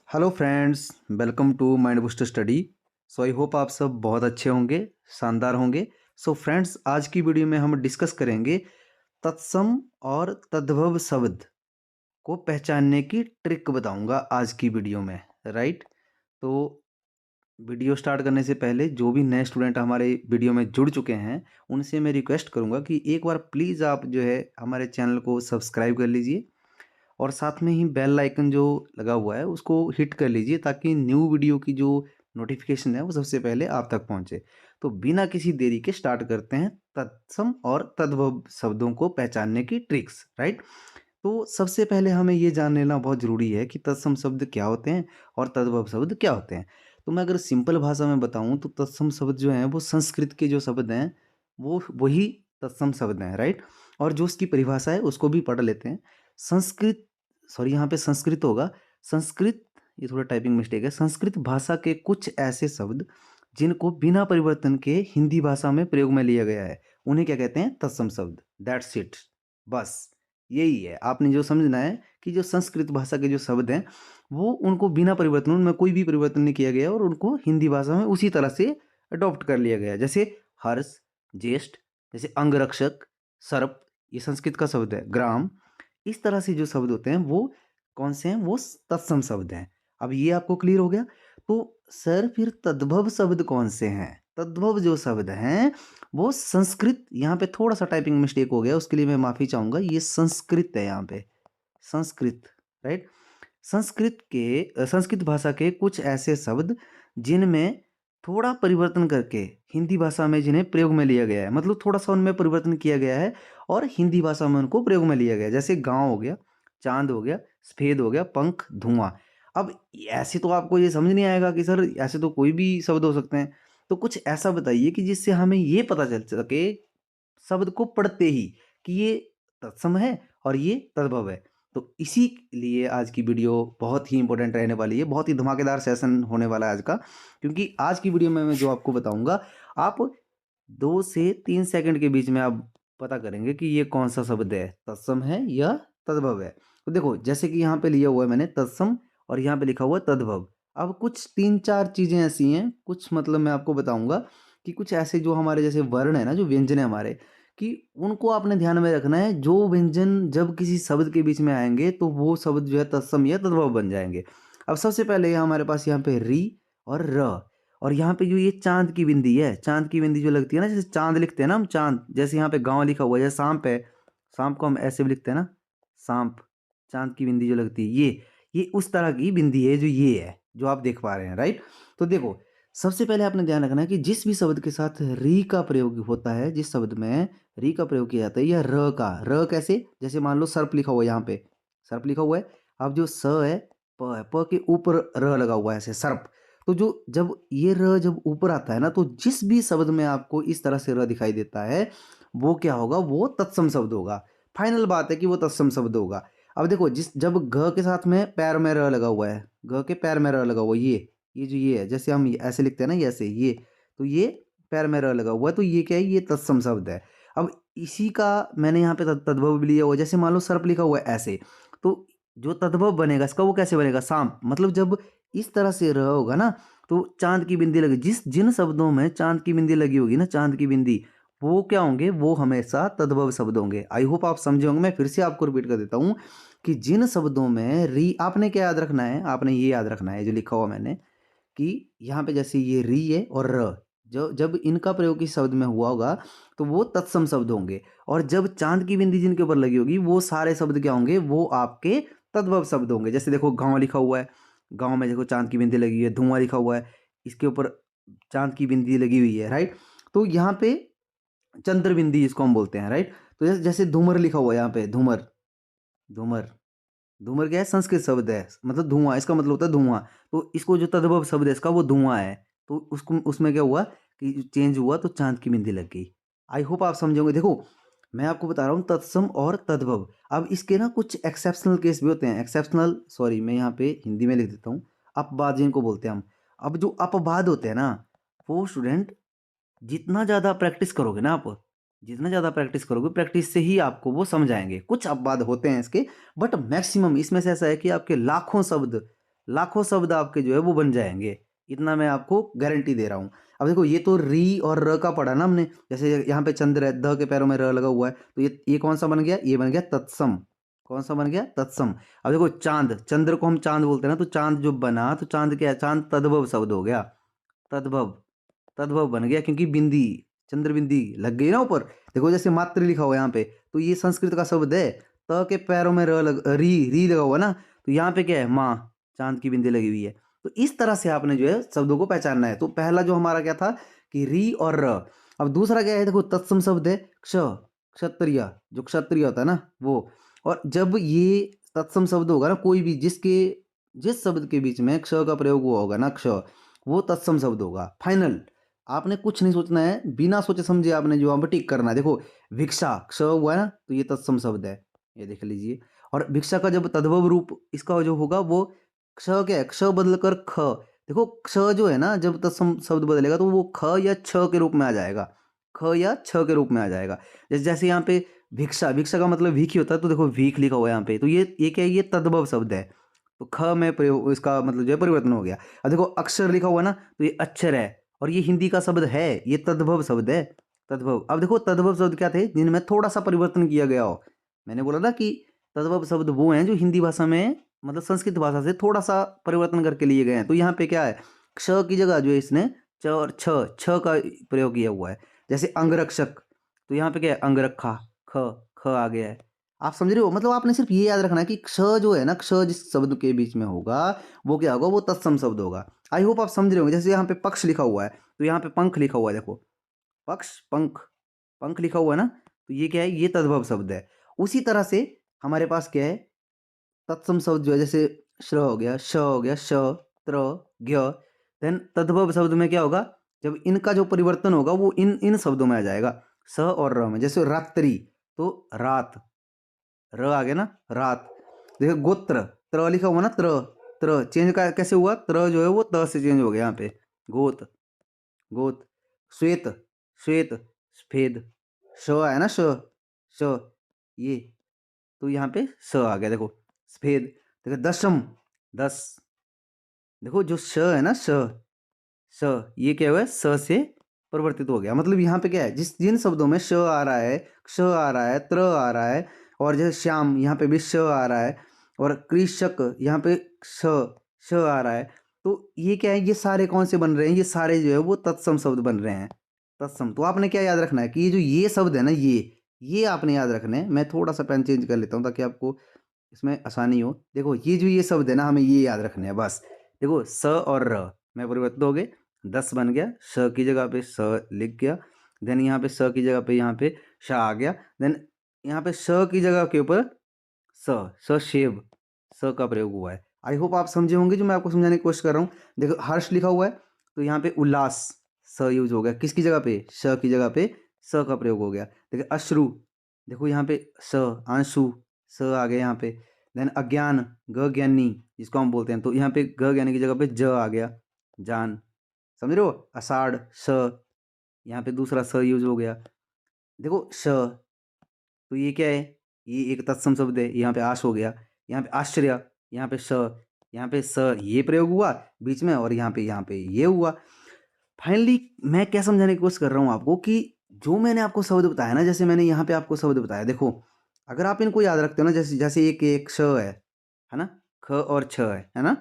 Hello friends, welcome to Mind Booster Study. So I hope आप सब बहुत अच्छे होंगे, शानदार होंगे। सो फ्रेंड्स, आज की वीडियो में हम डिस्कस करेंगे तत्सम और तद्भव शब्द को पहचानने की ट्रिक बताऊंगा आज की वीडियो में। राइट। तो वीडियो स्टार्ट करने से पहले जो भी नए स्टूडेंट हमारे वीडियो में जुड़ चुके हैं उनसे मैं रिक्वेस्ट करूंगा कि एक बार प्लीज़ आप जो है हमारे चैनल को सब्सक्राइब कर लीजिए और साथ में ही बेल आइकन जो लगा हुआ है उसको हिट कर लीजिए ताकि न्यू वीडियो की जो नोटिफिकेशन है वो सबसे पहले आप तक पहुंचे। तो बिना किसी देरी के स्टार्ट करते हैं तत्सम और तद्भव शब्दों को पहचानने की ट्रिक्स। राइट। तो सबसे पहले हमें ये जान लेना बहुत ज़रूरी है कि तत्सम शब्द क्या होते हैं और तद्भव शब्द क्या होते हैं। तो मैं अगर सिंपल भाषा में बताऊं तो तत्सम शब्द जो हैं वो संस्कृत के जो शब्द हैं वो वही तत्सम शब्द हैं। राइट। और जो उसकी परिभाषा है उसको भी पढ़ लेते हैं। संस्कृत, सॉरी यहाँ पे संस्कृत होगा, संस्कृत, ये थोड़ा टाइपिंग मिस्टेक है। संस्कृत भाषा के कुछ ऐसे शब्द जिनको बिना परिवर्तन के हिंदी भाषा में प्रयोग में लिया गया है उन्हें क्या कहते हैं? तत्सम शब्द। That's it. बस यही है, आपने जो समझना है कि जो संस्कृत भाषा के जो शब्द हैं वो उनको बिना परिवर्तन, उनमें कोई भी परिवर्तन नहीं किया गया और उनको हिंदी भाषा में उसी तरह से अडॉप्ट कर लिया गया। जैसे हर्ष, ज्येष्ठ, जैसे अंगरक्षक, सर्प, ये संस्कृत का शब्द है। ग्राम, इस तरह से जो शब्द होते हैं वो कौन से हैं? वो तत्सम शब्द हैं। अब ये आपको क्लियर हो गया। तो सर फिर तद्भव शब्द कौन से हैं? तद्भव जो शब्द हैं वो संस्कृत, यहाँ पे थोड़ा सा टाइपिंग मिस्टेक हो गया, उसके लिए मैं माफ़ी चाहूँगा। ये संस्कृत है यहाँ पे, संस्कृत। राइट। संस्कृत भाषा के कुछ ऐसे शब्द जिनमें थोड़ा परिवर्तन करके हिंदी भाषा में जिन्हें प्रयोग में लिया गया है, मतलब थोड़ा सा उनमें परिवर्तन किया गया है और हिंदी भाषा में उनको प्रयोग में लिया गया है। जैसे गांव हो गया, चांद हो गया, सफेद हो गया, पंख, धुआं। अब ऐसे तो आपको ये समझ नहीं आएगा कि सर ऐसे तो कोई भी शब्द हो सकते हैं। तो कुछ ऐसा बताइए कि जिससे हमें ये पता चल सके शब्द को पढ़ते ही कि ये तत्सम है और ये तद्भव है। तो इसी लिए आज की वीडियो बहुत ही इंपॉर्टेंट रहने वाली है, बहुत ही धमाकेदार सेशन होने वाला है आज का। क्योंकि आज की वीडियो में मैं जो आपको बताऊंगा, आप 2 से 3 सेकंड के बीच में आप पता करेंगे कि ये कौन सा शब्द है, तत्सम है या तद्भव है। तो देखो, जैसे कि यहाँ पे लिया हुआ है मैंने तत्सम और यहाँ पे लिखा हुआ है तद्भव। अब कुछ 3-4 चीज़ें ऐसी हैं, कुछ मतलब मैं आपको बताऊंगा कि कुछ ऐसे जो हमारे जैसे वर्ण है ना, जो व्यंजन है हमारे, कि उनको आपने ध्यान में रखना है। जो व्यंजन जब किसी शब्द के बीच में आएंगे तो वो शब्द जो है तत्सम या तद्भव बन जाएंगे। अब सबसे पहले हमारे पास यहाँ पे री और र, और यहाँ पे जो ये चांद की बिंदी है, चांद की बिंदी जो लगती है ना, जैसे चांद लिखते हैं ना हम, चांद, जैसे यहाँ पे गांव लिखा हुआ है, जैसे सांप है, सांप को हम ऐसे भी लिखते हैं ना, सांप। चांद की बिंदी जो लगती है ये उस तरह की बिंदी है जो ये है, जो आप देख पा रहे हैं। राइट। तो देखो, सबसे पहले आपने ध्यान रखना है कि जिस भी शब्द के साथ री का प्रयोग होता है, जिस शब्द में री का प्रयोग किया जाता है या र का, र कैसे? जैसे मान लो सर्प लिखा हुआ है, यहाँ पे सर्प लिखा हुआ है। अब जो स है, प है, प के ऊपर र लगा हुआ है ऐसे, सर्प। तो जो जब ये र जब ऊपर आता है ना, तो जिस भी शब्द में आपको इस तरह से र दिखाई देता है वो क्या होगा? वो तत्सम शब्द होगा। फाइनल बात है कि वो तत्सम शब्द होगा। अब देखो, जिस जब घ के साथ में पैर में र लगा हुआ है, घ के पैर में र लगा हुआ है, ये जो ये है, जैसे हम ऐसे लिखते हैं ना, ये ऐसे, ये, तो ये पैर में र लगा हुआ है, तो ये क्या है? ये तत्सम शब्द है। अब इसी का मैंने यहाँ पे तद्भव भी लिया हुआ है। जैसे मान लो सर्प लिखा हुआ है ऐसे, तो जो तद्भव बनेगा इसका वो कैसे बनेगा? सांप। मतलब जब इस तरह से र होगा ना, तो चांद की बिंदी लगी, जिन शब्दों में चांद की बिंदी लगी होगी ना, चांद की बिंदी, वो क्या होंगे? वो हमेशा तद्भव शब्द होंगे। आई होप आप समझे होंगे। मैं फिर से आपको रिपीट कर देता हूँ कि जिन शब्दों में री, आपने क्या याद रखना है? आपने ये याद रखना है जो लिखा हुआ मैंने, कि यहाँ पे जैसे ये री है और र, जो जब इनका प्रयोग इस शब्द में हुआ होगा तो वो तत्सम शब्द होंगे। और जब चांद की बिंदी जिनके ऊपर लगी होगी वो सारे शब्द क्या होंगे? वो आपके तद्भव शब्द होंगे। जैसे देखो, गांव लिखा हुआ है, गांव में देखो चांद की बिंदी लगी हुई है। धुआं लिखा हुआ है, इसके ऊपर चांद की बिंदी लगी हुई है। राइट। तो यहाँ पे चंद्र बिंदी जिसको हम बोलते हैं। राइट। तो जैसे धूमर लिखा हुआ है, यहाँ पे धूमर, धूमर, धूमर क्या है? संस्कृत शब्द है, मतलब धुआं, इसका मतलब होता है धुआं। तो इसको जो तद्भव शब्द है इसका वो धुआं है। तो उसको उसमें क्या हुआ कि चेंज हुआ, तो चांद की बिंदी लग गई। आई होप आप समझोगे। देखो, मैं आपको बता रहा हूँ तत्सम और तद्भव। अब इसके ना कुछ एक्सेप्शनल केस भी होते हैं। एक्सेप्शनल, सॉरी मैं यहाँ पे हिंदी में लिख देता हूँ, अपवाद जिनको बोलते हैं हम। अब जो अपवाद होते हैं ना, वो स्टूडेंट जितना ज़्यादा प्रैक्टिस करोगे ना आप, जितना ज़्यादा प्रैक्टिस करोगे, प्रैक्टिस से ही आपको वो समझ आएंगे। कुछ अपवाद होते हैं इसके, बट मैक्सिमम इसमें से ऐसा है कि आपके लाखों शब्द लाखों शब्द आपके जो है वो बन जाएंगे, इतना मैं आपको गारंटी दे रहा हूँ। अब देखो ये तो री और र का पढ़ा ना हमने, जैसे यहाँ पे चंद्र है, द के पैरों में र लगा हुआ है, तो ये कौन सा बन गया, ये बन गया तत्सम। कौन सा बन गया, तत्सम। अब देखो चांद, चंद्र को हम चांद बोलते हैं ना, तो चांद जो बना, तो चांद क्या है, चांद तद्भव शब्द हो गया, तद्भव। तद्भव बन गया क्योंकि बिंदी, चंद्र बिंदी लग गई ना ऊपर। देखो जैसे मातृ लिखा हुआ है यहाँ पे, तो ये संस्कृत का शब्द है, त के पैरों में री लगा हुआ ना, तो यहाँ पे क्या है, माँ, चांद की बिंदी लगी हुई है। तो इस तरह से आपने जो है शब्दों को पहचानना है। तो पहला जो हमारा क्या था कि री और र। अब दूसरा क्या है, देखो तत्सम शब्द है क्ष, क्षत्रिय, जो क्षत्रिय होता है ना वो। और जब ये तत्सम शब्द होगा ना, कोई भी जिस शब्द के बीच में क्ष का प्रयोग हुआ होगा ना, क्ष, वो तत्सम शब्द होगा, फाइनल। आपने कुछ नहीं सोचना है, बिना सोचे समझे आपने जो पे टिक करना है। देखो भिक्षा, क्ष हुआ है ना, तो ये तत्सम शब्द है, ये देख लीजिए। और भिक्षा का जब तद्भव रूप इसका जो होगा वो क्ष, क्या है, क्ष बदलकर ख। देखो क्ष जो है ना, जब तत्सम शब्द बदलेगा तो वो ख या छ के रूप में आ जाएगा, ख या छ के रूप में आ जाएगा। जैसे यहाँ पे भिक्षा, भिक्षा का मतलब भीख ही होता है, तो देखो भीख लिखा हुआ है यहाँ पे, तो ये क्या है, ये तद्भव शब्द है, तो ख में प्रयोग, इसका मतलब जो है परिवर्तन हो गया। अब देखो अक्षर लिखा हुआ है ना, तो ये अक्षर है, और ये हिंदी का शब्द है, ये तद्भव शब्द है, तद्भव। अब देखो तद्भव शब्द क्या थे, जिनमें थोड़ा सा परिवर्तन किया गया हो। मैंने बोला ना कि तद्भव शब्द वो हैं जो हिंदी भाषा में, मतलब संस्कृत भाषा से थोड़ा सा परिवर्तन करके लिए गए हैं। तो यहाँ पे क्या है, क्ष की जगह जो है इसने च और छ, छ का प्रयोग किया हुआ है। जैसे अंगरक्षक, तो यहाँ पे क्या है, अंगरखा, ख, ख आ गया है। आप समझ रहे हो, मतलब आपने सिर्फ ये याद रखना है कि क्ष जो है ना, क्ष जिस शब्द के बीच में होगा वो क्या होगा, वो तत्सम शब्द होगा। आई होप आप समझ रहे होंगे। जैसे यहाँ पे पक्ष लिखा हुआ है, तो यहाँ पे पंख लिखा हुआ है, देखो पक्ष, पंख, पंख लिखा हुआ है ना, तो ये क्या है, ये तद्भव शब्द है। उसी तरह से हमारे पास क्या है, तत्सम शब्द जो है, जैसे श्र हो गया, श हो गया, श, त्र, ज्ञ। देन तद्भव शब्द में क्या होगा, जब इनका जो परिवर्तन होगा वो इन इन शब्दों में आ जाएगा, स और र में। जैसे रात्रि, तो रात, र आ गया ना, रात। देखो गोत्र, त्र लिखा हुआ ना, त्र, त्र चेंज का कैसे हुआ, त्र जो है वो त से चेंज हो गया यहाँ पे, गोत, गोत। श्वेत, श्वेत, सफेद, श है ना, श, श, ये, तो यहाँ पे स आ गया, देखो सफेद। देखो दशम, दस, देखो जो श है ना, श, स, ये क्या हुआ है, स से परिवर्तित हो गया। मतलब यहाँ पे क्या है, जिन शब्दों में श आ रहा है, क्ष आ रहा है, त्र आ रहा है, और जैसे श्याम यहाँ पे भी श आ रहा है, और कृषक यहाँ पे श, श आ रहा है, तो ये क्या है, ये सारे कौन से बन रहे हैं, ये सारे जो है वो तत्सम शब्द बन रहे हैं, तत्सम। तो आपने क्या याद रखना है कि ये जो ये शब्द है ना, ये आपने याद रखने हैं। मैं थोड़ा सा पेन चेंज कर लेता हूँ ताकि आपको इसमें आसानी हो। देखो ये जो ये शब्द है ना, हमें ये याद रखने हैं बस। देखो स और र में परिवर्तित हो गए, 10 बन गया, स की जगह पे स लिख गया, देन यहाँ पे स की जगह पे यहाँ पे श आ गया, देन यहाँ पे स की जगह के ऊपर सशेव, स का प्रयोग हुआ है। आई होप आप समझे होंगे जो मैं आपको समझाने की कोशिश कर रहा हूँ। देखो हर्ष लिखा हुआ है, तो यहाँ पे उल्लास, स यूज हो गया, किसकी जगह पे, श की जगह पे स का प्रयोग हो गया। देखो अश्रु, देखो यहाँ पे स, आंसू, स आ गया यहाँ पे। देन अज्ञान, ग ज्ञानी जिसको हम बोलते हैं, तो यहाँ पे ग ज्ञानी की जगह पे ज आ गया, जान। समझ रहे हो, अषाढ़, स, यहाँ पे दूसरा स यूज हो गया। देखो श, तो ये क्या है, ये एक तत्सम शब्द है, यहाँ पे आश हो गया, यहाँ पे आश्चर्य, यहाँ पे स, यहाँ पे स, ये प्रयोग हुआ बीच में, और यहाँ पे ये हुआ। फाइनली मैं क्या समझाने की कोशिश कर रहा हूँ आपको कि जो मैंने आपको शब्द बताया ना, जैसे मैंने यहाँ पे आपको शब्द बताया, देखो अगर आप इनको याद रखते हो ना, जैसे जैसे एक एक श है ना, ख और छ है ना,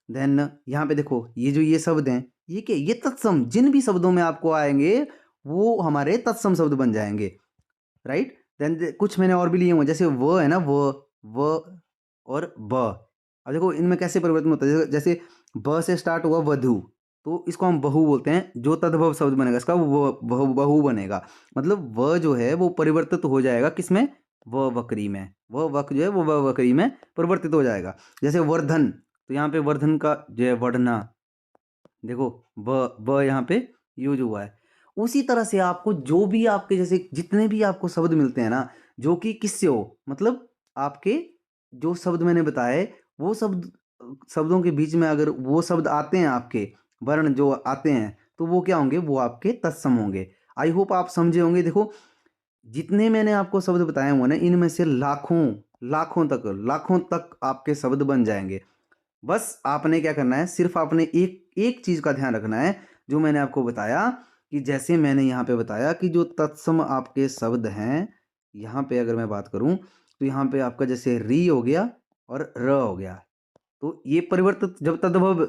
देन यहाँ पे देखो ये जो ये शब्द हैं, ये क्या, ये तत्सम, जिन भी शब्दों में आपको आएंगे वो हमारे तत्सम शब्द बन जाएंगे, राइट। देन कुछ मैंने और भी लिए हुए, जैसे वो है ना, वो और ब। अब देखो इनमें कैसे परिवर्तन होता है, जैसे ब से स्टार्ट हुआ वधु, तो इसको हम बहु बोलते हैं, जो तद्भव शब्द बनेगा इसका वो बहु बनेगा। मतलब व जो है वो परिवर्तित हो जाएगा किसमें, व वक्री में, वो वक जो है वो व वक्री में परिवर्तित हो जाएगा। जैसे वर्धन, तो यहाँ पे वर्धन का जो है बढ़ना, देखो ब यहाँ पे यूज हुआ है। उसी तरह से आपको जो भी आपके जैसे जितने भी आपको शब्द मिलते हैं ना, जो कि किससे हो, मतलब आपके जो शब्द मैंने बताए, वो शब्दों के बीच में अगर वो शब्द आते हैं, आपके वर्ण जो आते हैं, तो वो क्या होंगे, वो आपके तत्सम होंगे। आई होप आप समझे होंगे। देखो जितने मैंने आपको शब्द बताए हुए ना, इनमें से लाखों लाखों तक आपके शब्द बन जाएंगे। बस आपने क्या करना है, सिर्फ आपने एक एक चीज़ का ध्यान रखना है, जो मैंने आपको बताया कि जैसे मैंने यहाँ पे बताया कि जो तत्सम आपके शब्द हैं, यहाँ पे अगर मैं बात करूँ तो यहाँ पे आपका जैसे री हो गया और र हो गया, तो ये परिवर्तित जब तद्भव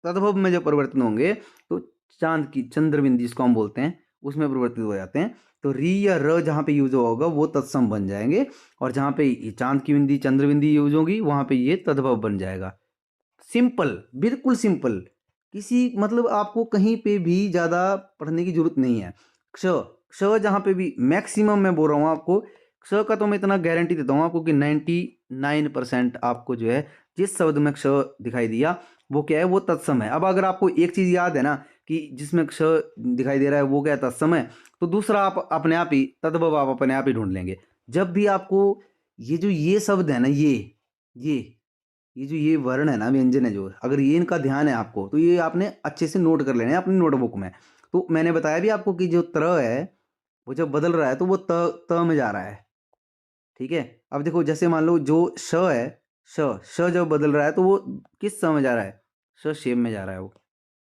तद्भव में जब परिवर्तन होंगे तो चांद की चंद्र बिंदु जिसको हम बोलते हैं उसमें परिवर्तित हो जाते हैं। तो री या र जहाँ पे यूज होगा वो तत्सम बन जाएंगे, और जहाँ पे ये चांद की बिंदी चंद्र बिंदी यूज होगी वहाँ पे ये तद्भव बन जाएगा। सिंपल, बिल्कुल सिंपल, किसी मतलब आपको कहीं पे भी ज़्यादा पढ़ने की जरूरत नहीं है। क्ष क्ष जहाँ पे भी मैक्सिमम मैं बोल रहा हूँ आपको, क्ष का तो मैं इतना गारंटी देता हूँ आपको कि 99% आपको जो है जिस शब्द में क्ष दिखाई दिया वो क्या है, वो तत्सम है। अब अगर आपको एक चीज़ याद है ना कि जिसमें क्ष दिखाई दे रहा है वो क्या है, तत्सम है, तो दूसरा आप अपने आप ही तद्भव आप अपने आप ही ढूंढ लेंगे। जब भी आपको ये जो ये शब्द है ना, ये ये जो ये वर्ण है ना, व्यंजन है जो, अगर ये इनका ध्यान है आपको तो ये आपने अच्छे से नोट कर लेना है अपनी नोटबुक में। तो मैंने बताया भी आपको कि जो त्र है वो जब बदल रहा है तो वो त में जा रहा है, ठीक है। अब देखो जैसे मान लो जो श है, श श जब बदल रहा है तो वो किस स में जा रहा है, श शेम में जा रहा है वो,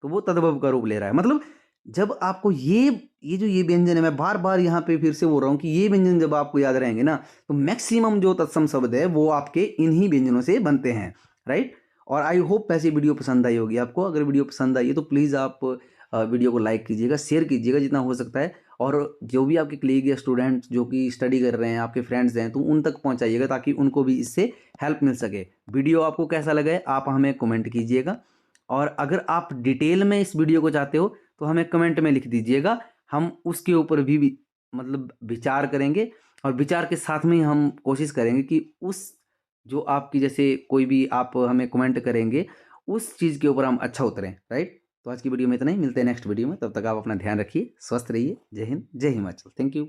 तो वो तद्भव का रूप ले रहा है। मतलब जब आपको ये जो ये व्यंजन है, मैं बार बार यहाँ पे फिर से बोल रहा हूँ कि ये व्यंजन जब आपको याद रहेंगे ना तो मैक्सिमम जो तत्सम शब्द है वो आपके इन्हीं व्यंजनों से बनते हैं, राइट। और आई होप ऐसी वीडियो पसंद आई होगी आपको। अगर वीडियो पसंद आई है तो प्लीज़ आप वीडियो को लाइक कीजिएगा, शेयर कीजिएगा जितना हो सकता है, और जो भी आपके कलीग या स्टूडेंट्स जो कि स्टडी कर रहे हैं, आपके फ्रेंड्स हैं, तो उन तक पहुँचाइएगा ताकि उनको भी इससे हेल्प मिल सके। वीडियो आपको कैसा लगा है आप हमें कमेंट कीजिएगा, और अगर आप डिटेल में इस वीडियो को चाहते हो तो हमें कमेंट में लिख दीजिएगा, हम उसके ऊपर भी मतलब विचार करेंगे, और विचार के साथ में ही हम कोशिश करेंगे कि उस जो आपकी जैसे कोई भी आप हमें कमेंट करेंगे उस चीज़ के ऊपर हम अच्छा उतरें, राइट। तो आज की वीडियो में इतना ही, मिलते हैं नेक्स्ट वीडियो में, तब तक आप अपना ध्यान रखिए, स्वस्थ रहिए। जय हिंद, जय हिमाचल, थैंक यू।